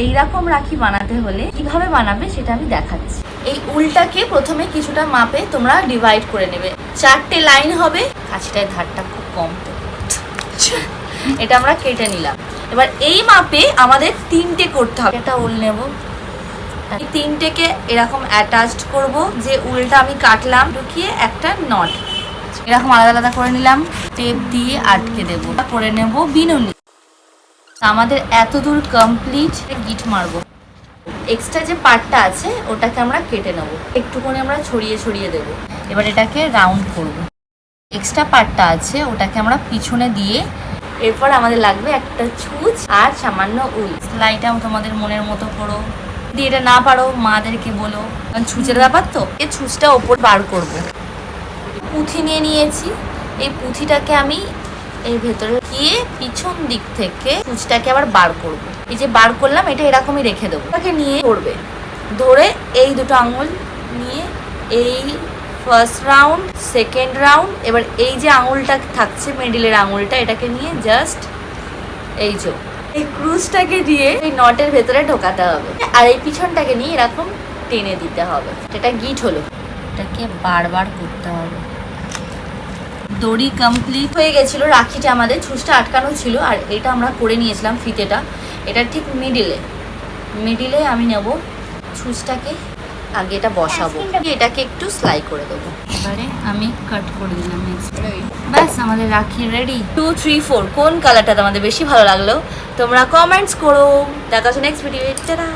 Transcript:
এইরকম রাখি বানাতে হলে কিভাবে বানাবে সেটা আমি দেখাচ্ছি। এই উলটাকে প্রথমে কিছুটা মাপে তোমরা ডিভাইড করে নেবে। 4টে লাইন হবে। কাছিটায় ধারটা খুব কম, এটা আমরা কেটে নিলাম। এবার এই মাপে আমাদের 3টে করতে হবে। একটা উল নেব, এই 3টেকে এরকম অ্যাটাচড করব। যে উলটা আমি কাটলাম ঢুকিয়ে একটা নট এরকম আলাদা আলাদা করে নিলাম, টেপ দিয়ে আটকে দেবো। করে নেব বিনুনি। আমাদের এত দূর কমপ্লিট। গিট মারবো। এক্সট্রা যে পার্টটা আছে ওটাকে আমরা কেটে নেব, একটুখানি আমরা ছড়িয়ে ছড়িয়ে দেব। এবার এটাকে রাউন্ড করব। এক্সট্রা পার্টটা আছে ওটাকে আমরা পিছনে দিয়ে, এরপর আমাদের লাগবে একটা ছুঁচ আর সামান্য উল। সেলাইটা তোমাদের মনের মতো করো, দিয়ে এটা না পারো মাদেরকে বলো, কারণ ছুঁচের ব্যাপার তো। এই ছুঁচটা ওপর বার করব। পুঁথি নিয়ে নিয়েছি। এই পুঁথিটাকে আমি এর ভেতরে গিয়ে পিছন দিক থেকে ছুঁচটাকে আবার বার করব। এই যে বার করলাম এটা এরকমই রেখে দেবো। এটাকে নিয়ে ধরবে, ধরে এই দুটো আঙুল নিয়ে এই ফার্স্ট রাউন্ড, সেকেন্ড রাউন্ড, এবার এই যে আঙুলটা থাকছে মিডিলের আঙুলটা, এটাকে নিয়ে জাস্ট এই যে এই ক্রুজটাকে দিয়ে এই নটের ভেতরে ঢোকাতে হবে। আর এই পিছনটাকে নিয়ে এরকম টেনে দিতে হবে। এটা গিট হলো। এটাকে বারবার করতে হবে। দড়ি কমপ্লিট হয়ে গেছিলো। রাখিটা আমাদের ছুঁচটা আটকানো ছিল আর এটা আমরা করে নিয়েছিলাম ফিতেটা। এটা ঠিক মিডিলে আমি নেব ছুঁচটাকে, আগে এটা বসাবো, এটাকে একটু সেলাই করে দেবো। এবারে আমি কাট করে দিলাম। ব্যাস আমাদের রাখি রেডি। 2, 3, 4 কোন কালারটা তোমাদের বেশি ভালো লাগলো তোমরা কমেন্টস করো। দেখা হচ্ছে নেক্সট ভিডিও। টাটা।